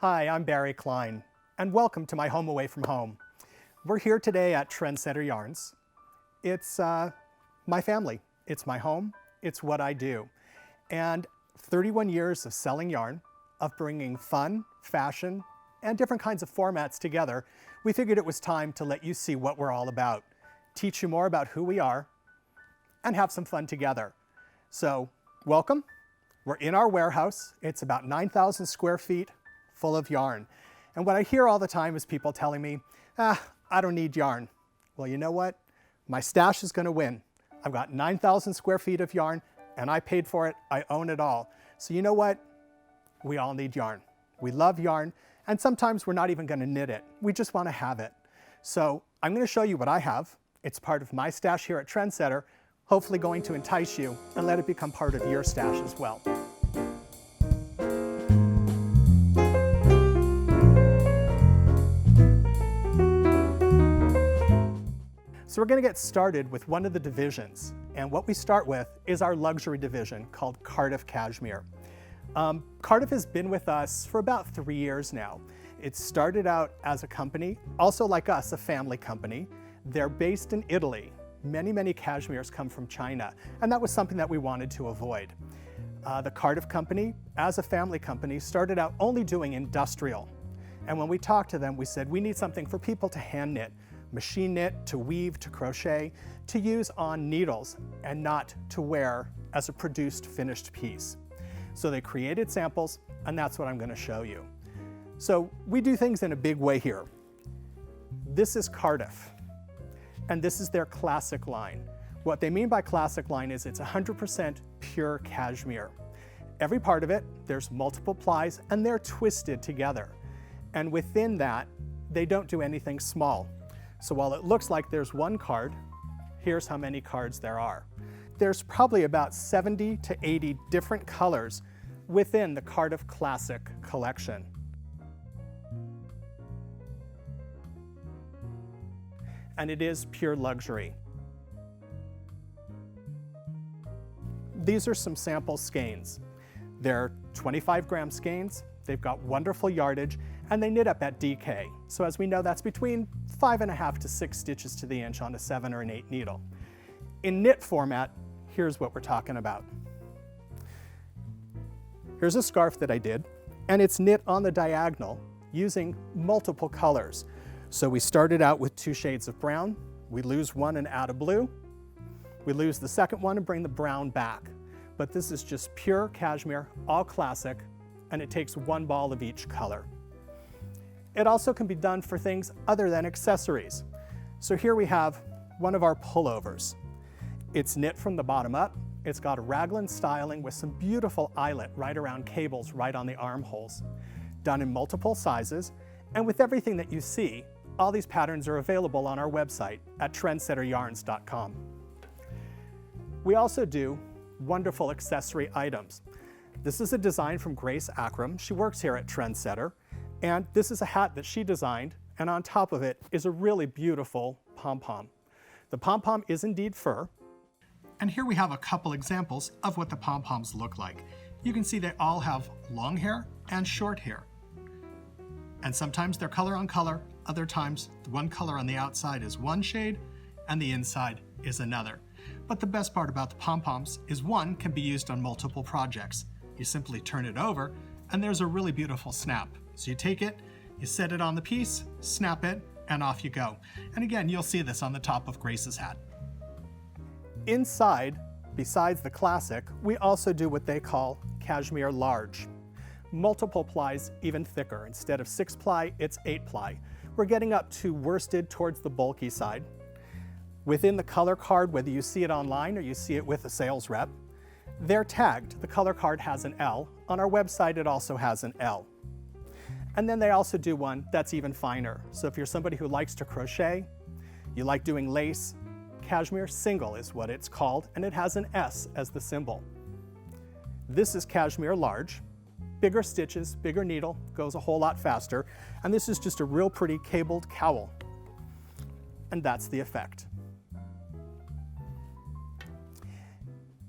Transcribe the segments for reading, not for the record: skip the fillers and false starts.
Hi, I'm Barry Klein, and welcome to my home away from home. We're here today at Trendsetter Yarns. It's my family, it's my home, it's what I do. And 31 years of selling yarn, of bringing fun, fashion, and different kinds of formats together, we figured it was time to let you see what we're all about, teach you more about who we are, and have some fun together. So, welcome. We're in our warehouse. It's about 9,000 square feet full of yarn. And what I hear all the time is people telling me, I don't need yarn. Well, you know what? My stash is going to win. I've got 9,000 square feet of yarn, and I paid for it. I own it all. So you know what? We all need yarn. We love yarn, and sometimes we're not even going to knit it. We just want to have it. So I'm going to show you what I have. It's part of my stash here at Trendsetter, hopefully going to entice you and let it become part of your stash as well. So we're going to get started with one of the divisions, and what we start with is our luxury division called Cardiff Cashmere. Cardiff has been with us for about 3 years now. It started out as a company, also like us, a family company. They're based in Italy. Many cashmeres come from China, and that was something that we wanted to avoid. The Cardiff company, as a family company, started out only doing industrial. And when we talked to them, we said, we need something for people to hand knit, machine knit, to weave, to crochet, to use on needles and not to wear as a produced finished piece. So they created samples, and that's what I'm going to show you. So we do things in a big way here. This is Cardiff, and this is their classic line. What they mean by classic line is it's 100% pure cashmere. Every part of it, there's multiple plies, and they're twisted together. And within that, they don't do anything small. So while it looks like there's one card, here's how many cards there are. There's probably about 70 to 80 different colors within the Cardiff Classic collection. And it is pure luxury. These are some sample skeins. They're 25-gram skeins. They've got wonderful yardage, and they knit up at DK. So as we know, that's between 5.5 to 6 stitches to the inch on a 7 or an 8 needle. In knit format, here's what we're talking about. Here's a scarf that I did, and it's knit on the diagonal using multiple colors. So we started out with 2 shades of brown. We lose one and add a blue. We lose the second one and bring the brown back. But this is just pure cashmere, all classic, and it takes 1 ball of each color. It also can be done for things other than accessories. So here we have one of our pullovers. It's knit from the bottom up. It's got a raglan styling with some beautiful eyelet right around cables right on the armholes. Done in multiple sizes, and with everything that you see, all these patterns are available on our website at trendsetteryarns.com. We also do wonderful accessory items. This is a design from Grace Akram. She works here at Trendsetter, and this is a hat that she designed, and on top of it is a really beautiful pom-pom. The pom-pom is indeed fur, and here we have a couple examples of what the pom-poms look like. You can see they all have long hair and short hair. And sometimes they're color on color, other times the one color on the outside is one shade and the inside is another. But the best part about the pom-poms is one can be used on multiple projects. You simply turn it over and there's a really beautiful snap. So you take it, you set it on the piece, snap it, and off you go. And again, you'll see this on the top of Grace's hat. Inside, besides the classic, we also do what they call cashmere large. Multiple plies, even thicker. Instead of 6 ply, it's 8 ply. We're getting up to worsted towards the bulky side. Within the color card, whether you see it online or you see it with a sales rep, they're tagged. The color card has an L. On our website, it also has an L. And then they also do one that's even finer. So if you're somebody who likes to crochet, you like doing lace, cashmere single is what it's called, and it has an S as the symbol. This is cashmere large. Bigger stitches, bigger needle, goes a whole lot faster, and this is just a real pretty cabled cowl. And that's the effect.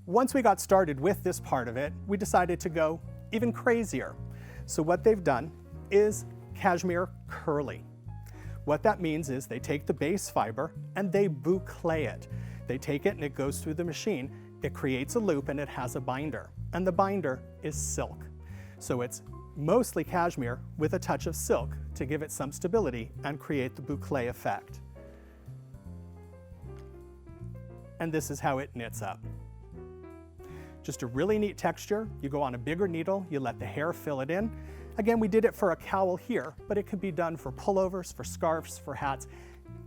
Once we got started with this part of it, we decided to go even crazier. So what they've done is cashmere curly. What that means is they take the base fiber and they boucle it. They take it and it goes through the machine. It creates a loop and it has a binder. And the binder is silk. So it's mostly cashmere with a touch of silk to give it some stability and create the boucle effect. And this is how it knits up. Just a really neat texture. You go on a bigger needle, you let the hair fill it in. Again, we did it for a cowl here, but it could be done for pullovers, for scarves, for hats,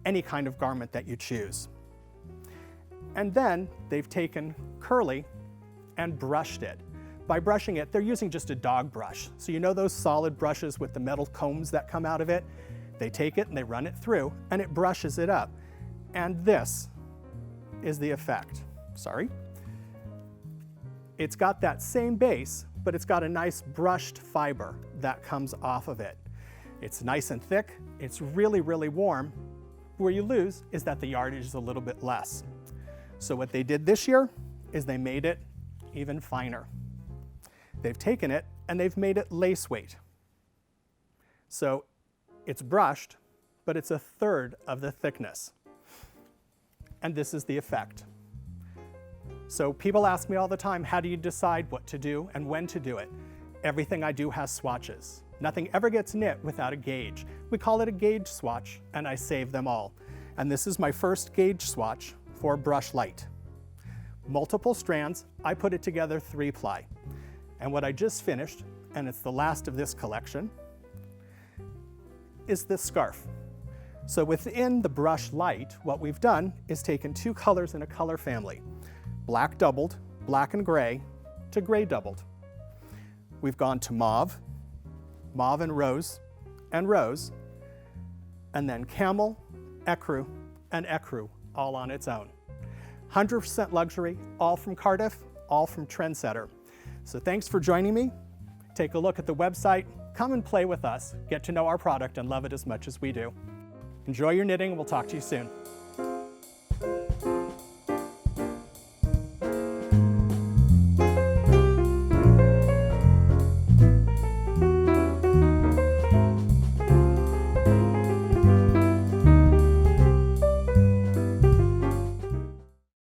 any kind of garment that you choose. And then they've taken curly and brushed it. By brushing it, they're using just a dog brush. So you know those solid brushes with the metal combs that come out of it? They take it and they run it through and it brushes it up. And this is the effect. Sorry. It's got that same base, but it's got a nice brushed fiber that comes off of it. It's nice and thick, it's really, really warm. Where you lose is that the yardage is a little bit less. So what they did this year is they made it even finer. They've taken it and they've made it lace weight. So it's brushed, but it's a third of the thickness. And this is the effect. So people ask me all the time, how do you decide what to do and when to do it? Everything I do has swatches. Nothing ever gets knit without a gauge. We call it a gauge swatch, and I save them all. And this is my first gauge swatch for Brush Light. Multiple strands, I put it together 3-ply. And what I just finished, and it's the last of this collection, is this scarf. So within the Brush Light, what we've done is taken 2 colors in a color family. Black doubled, black and gray, to gray doubled. We've gone to mauve, mauve and rose, and then camel, ecru, and ecru, all on its own. 100% luxury, all from Cardiff, all from Trendsetter. So thanks for joining me. Take a look at the website, come and play with us, get to know our product and love it as much as we do. Enjoy your knitting, and we'll talk to you soon.